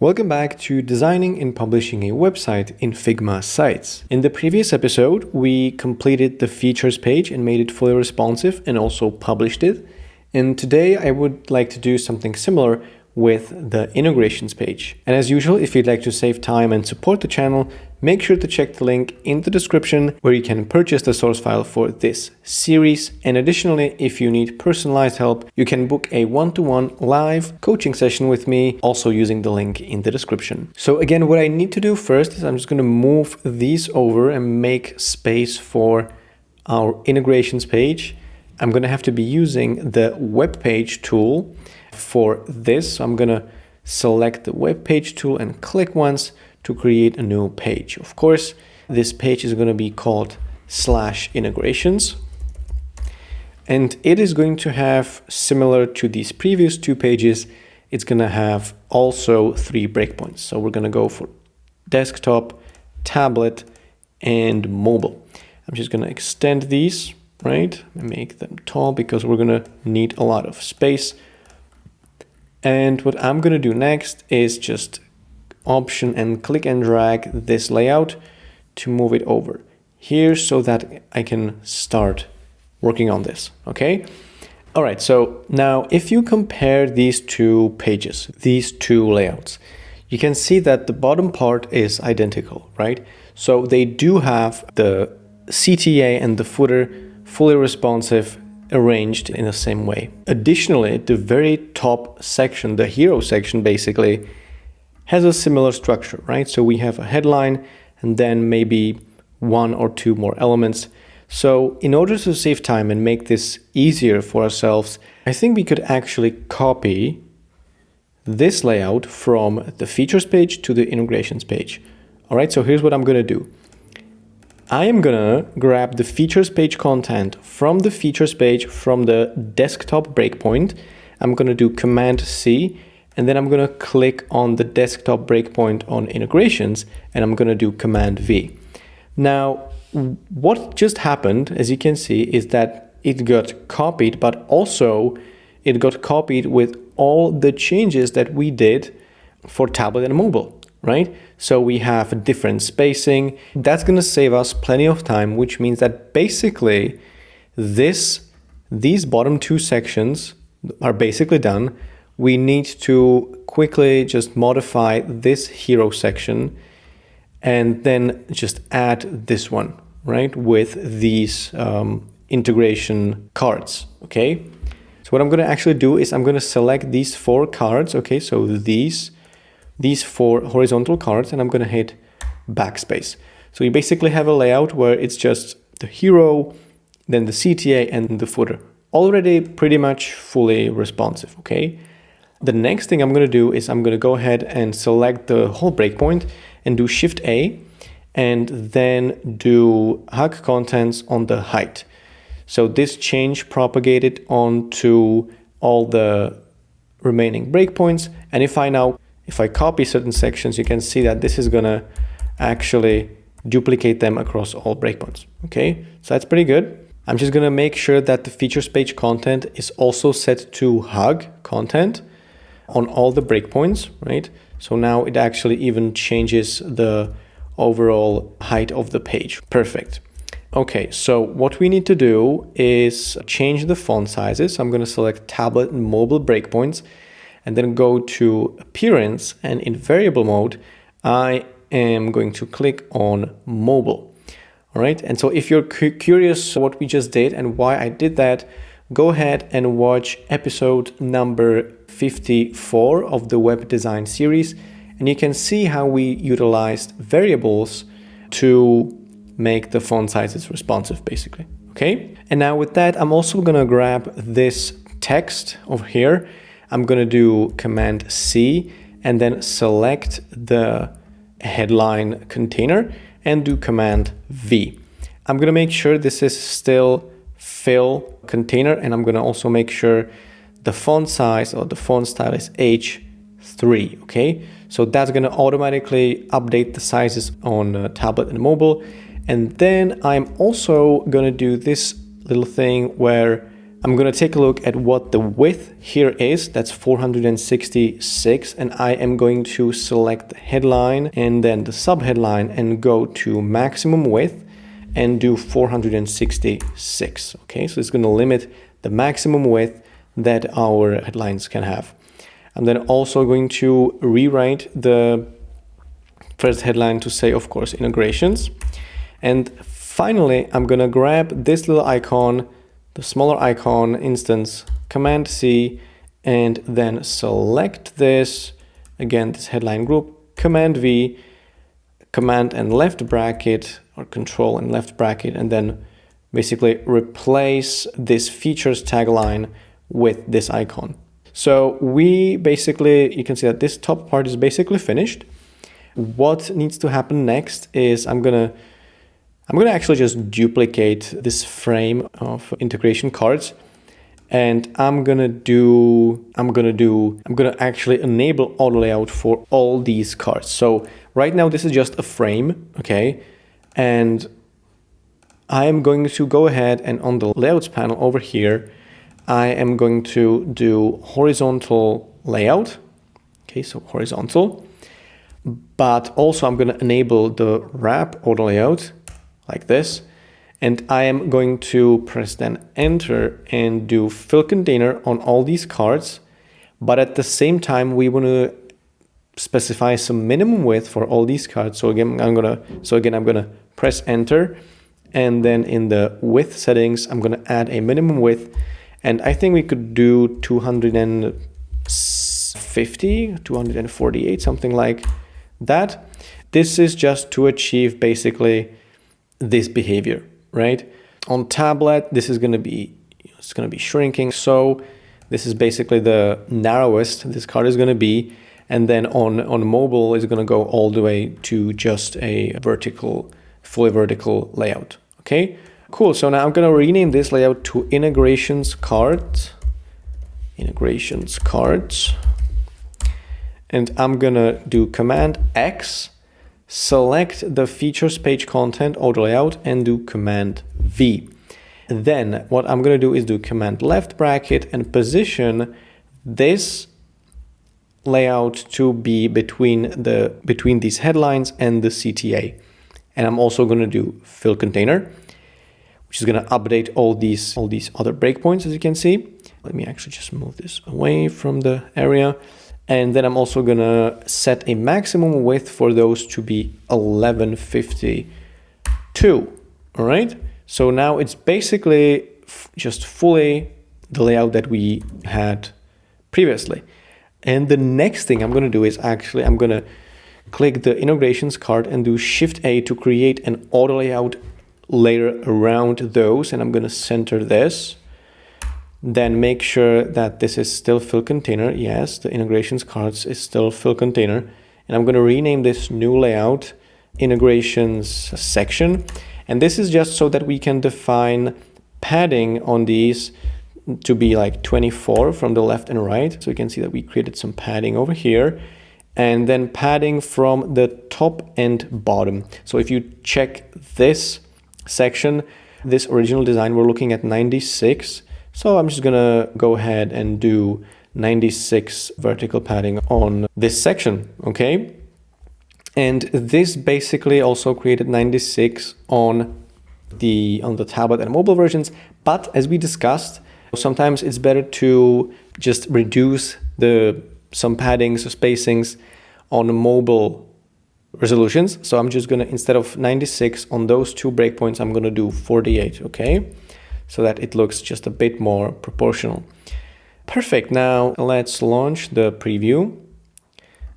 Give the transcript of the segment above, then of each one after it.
Welcome back to designing and publishing a website in Figma Sites. In the previous episode, we completed the features page and made it fully responsive and also published it. And today I would like to do something similar with the integrations page. And as usual, if you'd like to save time and support the channel, make sure to check the link in the description where you can purchase the source file for this series. And additionally, if you need personalized help, you can book a one-to-one live coaching session with me, also using the link in the description. So again, what I need to do first is I'm just going to move these over and make space for our integrations page. I'm going to have to be using the web page tool for this. So I'm going to select the web page tool and click once to create a new page. Of course, this page is going to be called /integrations. And it is going to have, similar to these previous two pages, it's going to have also 3 breakpoints. So we're going to go for desktop, tablet, and mobile. I'm just going to extend these, right? And make them tall because we're going to need a lot of space. And what I'm going to do next is just option and click and drag this layout to move it over here so that I can start working on this. Okay. All right. So now if you compare these two pages, these two layouts, you can see that the bottom part is identical, right? So they do have the CTA and the footer fully responsive, arranged in the same way. Additionally, the very top section, the hero section, basically has a similar structure, right? So we have a headline and then maybe 1 or 2 more elements. So in order to save time and make this easier for ourselves, I think we could actually copy this layout from the features page to the integrations page. All right, so here's what I'm going to do. I am gonna grab the features page content from the features page from the desktop breakpoint. I'm gonna do Command C, and then I'm gonna click on the desktop breakpoint on integrations, and I'm gonna do Command V. Now, what just happened, as you can see, is that it got copied, but also it got copied with all the changes that we did for tablet and mobile. Right? So we have different spacing. That's going to save us plenty of time, which means that basically these bottom 2 sections are basically done. We need to quickly just modify this hero section and then just add this one, right? With these integration cards. Okay. So what I'm going to actually do is I'm going to select these 4 cards. Okay. So these 4 horizontal cards, and I'm going to hit backspace. So you basically have a layout where it's just the hero, then the CTA and the footer, already pretty much fully responsive. Okay. The next thing I'm going to do is I'm going to go ahead and select the whole breakpoint and do Shift A and then do hug contents on the height. So this change propagated onto all the remaining breakpoints. And if I copy certain sections, you can see that this is going to actually duplicate them across all breakpoints. Okay, so that's pretty good. I'm just going to make sure that the features page content is also set to hug content on all the breakpoints, right? So now it actually even changes the overall height of the page. Perfect. Okay, so what we need to do is change the font sizes. I'm going to select tablet and mobile breakpoints, and then go to appearance, and in variable mode, I am going to click on mobile. All right. And so if you're curious what we just did and why I did that, go ahead and watch episode number 54 of the web design series. And you can see how we utilized variables to make the font sizes responsive, basically. Okay. And now with that, I'm also going to grab this text over here. I'm going to do Command C and then select the headline container and do Command V. I'm going to make sure this is still fill container, and I'm going to also make sure the font size or the font style is H3. Okay, so that's going to automatically update the sizes on tablet and mobile. And then I'm also going to do this little thing where I'm going to take a look at what the width here is. That's 466. And I am going to select the headline and then the subheadline and go to maximum width and do 466. Okay, so it's going to limit the maximum width that our headlines can have. I'm then also going to rewrite the first headline to say, of course, integrations. And finally, I'm going to grab this little icon, the smaller icon instance, Command C, and then select this, again, this headline group, Command V, Command and left bracket, or Control and left bracket, and then basically replace this features tagline with this icon. So we basically, you can see that this top part is basically finished. What needs to happen next is I'm gonna actually just duplicate this frame of integration cards, and I'm gonna actually enable auto layout for all these cards. So right now this is just a frame, okay? And I am going to go ahead and on the layouts panel over here, I am going to do horizontal layout. Okay, so horizontal, but also I'm going to enable the wrap auto layout like this. And I am going to press then enter and do fill container on all these cards. But at the same time, we want to specify some minimum width for all these cards. So again, I'm going to press enter, and then in the width settings, I'm going to add a minimum width. And I think we could do 250, 248, something like that. This is just to achieve basically this behavior, right? On tablet, this is going to be, it's going to be shrinking. So this is basically the narrowest this card is going to be. And then on mobile, it's going to go all the way to just a vertical, fully vertical layout. Okay. Cool, so now I'm going to rename this layout to integrations cards, and I'm going to do Command X, select the features page content auto layout, and do Command V. Then what I'm going to do is do Command left bracket and position this layout to be between these headlines and the CTA. And I'm also going to do fill container, which is going to update all these other breakpoints, as you can see. Let me actually just move this away from the area. And then I'm also going to set a maximum width for those to be 1152. All right. So now it's basically just fully the layout that we had previously. And the next thing I'm going to do is actually I'm going to click the integrations card and do Shift A to create an auto layout layer around those, and I'm going to center this. Then make sure that this is still fill container. Yes, the integrations cards is still fill container, and I'm going to rename this new layout integrations section. And this is just so that we can define padding on these to be like 24 from the left and right. So you can see that we created some padding over here, and then padding from the top and bottom. So if you check this section, this original design, we're looking at 96. So I'm just gonna go ahead and do 96 vertical padding on this section, okay? And this basically also created 96 on the tablet and mobile versions. But as we discussed, sometimes it's better to just reduce some paddings or spacings on mobile resolutions. So I'm just gonna, instead of 96 on those two breakpoints, I'm gonna do 48, okay? So that it looks just a bit more proportional. Perfect, now let's launch the preview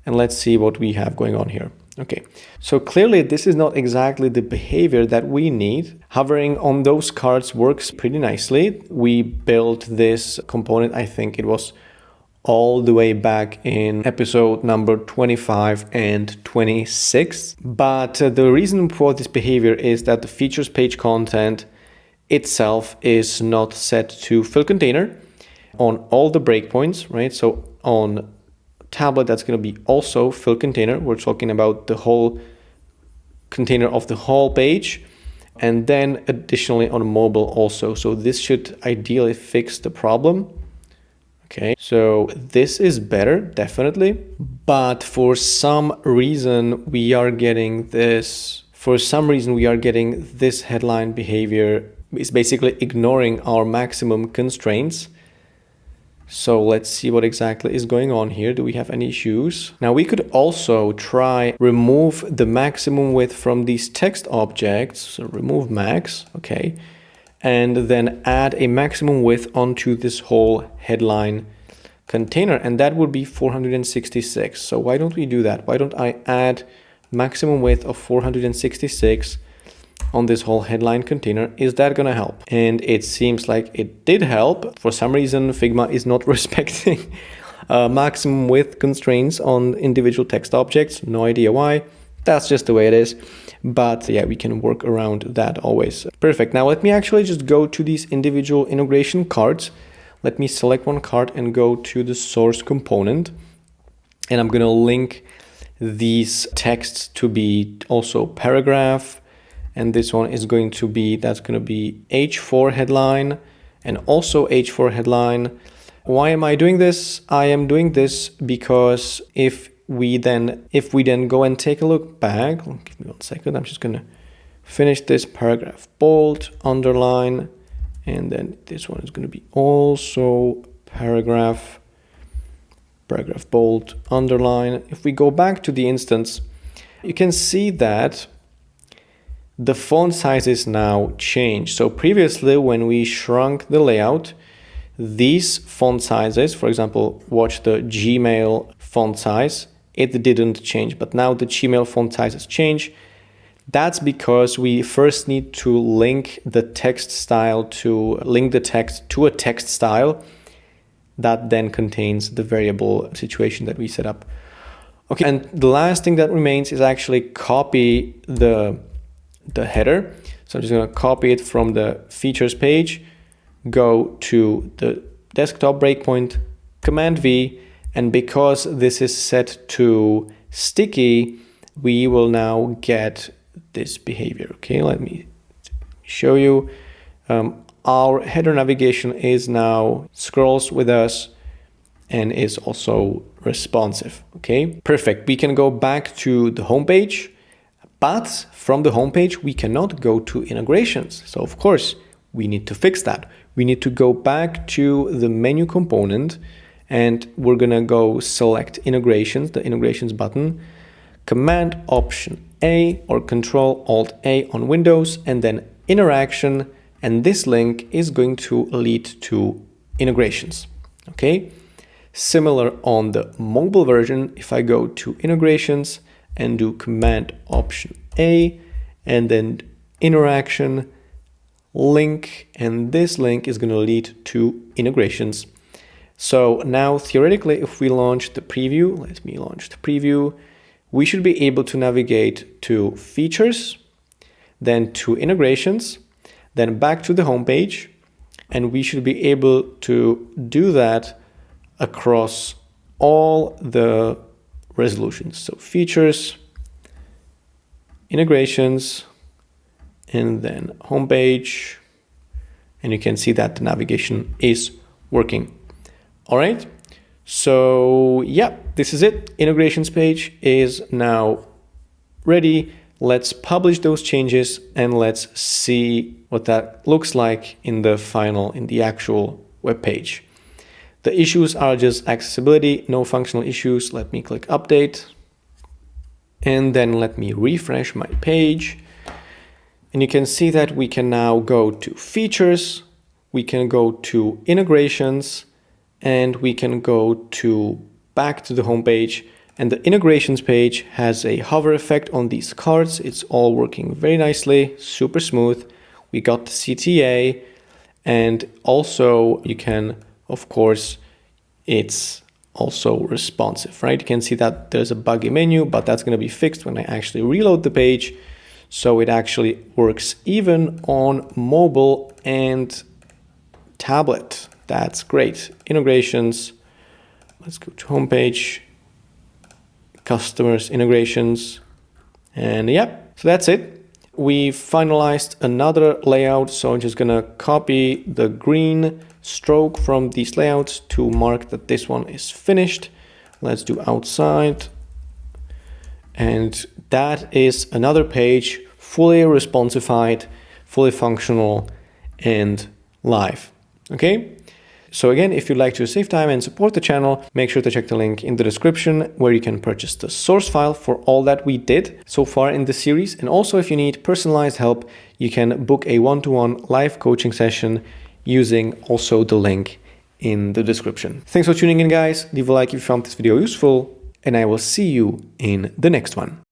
and let's see what we have going on here. Okay, so clearly this is not exactly the behavior that we need. Hovering on those cards works pretty nicely. We built this component, I think it was all the way back in episode number 25 and 26. But the reason for this behavior is that the features page content itself is not set to fill container on all the breakpoints, right? So on tablet, that's going to be also fill container. We're talking about the whole container of the whole page. and then additionally on mobile also. So this should ideally fix the problem. Okay, so this is better, definitely. But for some reason we are getting this, headline behavior is basically ignoring our maximum constraints. So let's see what exactly is going on here. Do we have any issues? Now we could also try remove the maximum width from these text objects. So remove max, okay. And then add a maximum width onto this whole headline container. And that would be 466. So why don't we do that? Why don't I add maximum width of 466 on this whole headline container? Is that going to help? And it seems like it did help. For some reason, Figma is not respecting maximum width constraints on individual text objects. No idea why. That's just the way it is. But yeah, we can work around that always. Perfect. Now let me actually just go to these individual integration cards. Let me select one card and go to the source component. And I'm going to link these texts to be also paragraph. And this one is going to be, that's going to be H4 headline and also H4 headline. Why am I doing this? I am doing this because if we then go and take a look back, give me 1 second, I'm just going to finish this paragraph, bold, underline, and then this one is going to be also paragraph, bold, underline. If we go back to the instance, you can see that the font size is now changed. So previously, when we shrunk the layout, these font sizes, for example, watch the Gmail font size, it didn't change, but now the Gmail font size has changed. That's because we first need to link the text to a text style that then contains the variable situation that we set up. Okay, and the last thing that remains is actually copy the header. So I'm just going to copy it from the features page, go to the desktop breakpoint, Command V, and because this is set to sticky, we will now get this behavior. Okay, let me show you. Our header navigation is now scrolls with us and is also responsive. Okay, perfect. We can go back to the home page. But from the homepage, we cannot go to integrations. So of course, we need to fix that. We need to go back to the menu component and we're gonna go select integrations, the integrations button, Command Option A or Control Alt A on Windows, and then interaction. And this link is going to lead to integrations. Okay. Similar on the mobile version, if I go to integrations, and do Command Option A and then interaction link, and this link is going to lead to integrations. So now theoretically, if we launch the preview, let me launch the preview, we should be able to navigate to features, then to integrations, then back to the home page, and we should be able to do that across all the resolutions. So features, integrations, and then homepage. And you can see that the navigation is working. All right. So yeah, this is it. Integrations page is now ready. Let's publish those changes and let's see what that looks like in the actual web page. The issues are just accessibility, no functional issues. Let me click update. And then let me refresh my page. And you can see that we can now go to features, we can go to integrations, and we can go back to the home page. And the integrations page has a hover effect on these cards. It's all working very nicely, super smooth. We got the CTA, and also you can, of course, it's also responsive, right? You can see that there's a buggy menu, but that's going to be fixed when I actually reload the page. So it actually works even on mobile and tablet. That's great. Integrations. Let's go to homepage, customers, integrations. And yeah, so that's it. We finalized another layout, so I'm just gonna copy the green stroke from these layouts to mark that this one is finished. Let's do outside. And that is another page, fully responsified, fully functional, and live. Okay? So again, if you'd like to save time and support the channel, make sure to check the link in the description where you can purchase the source file for all that we did so far in the series. And also, if you need personalized help, you can book a one-to-one live coaching session using also the link in the description. Thanks for tuning in, guys. Leave a like if you found this video useful, and I will see you in the next one.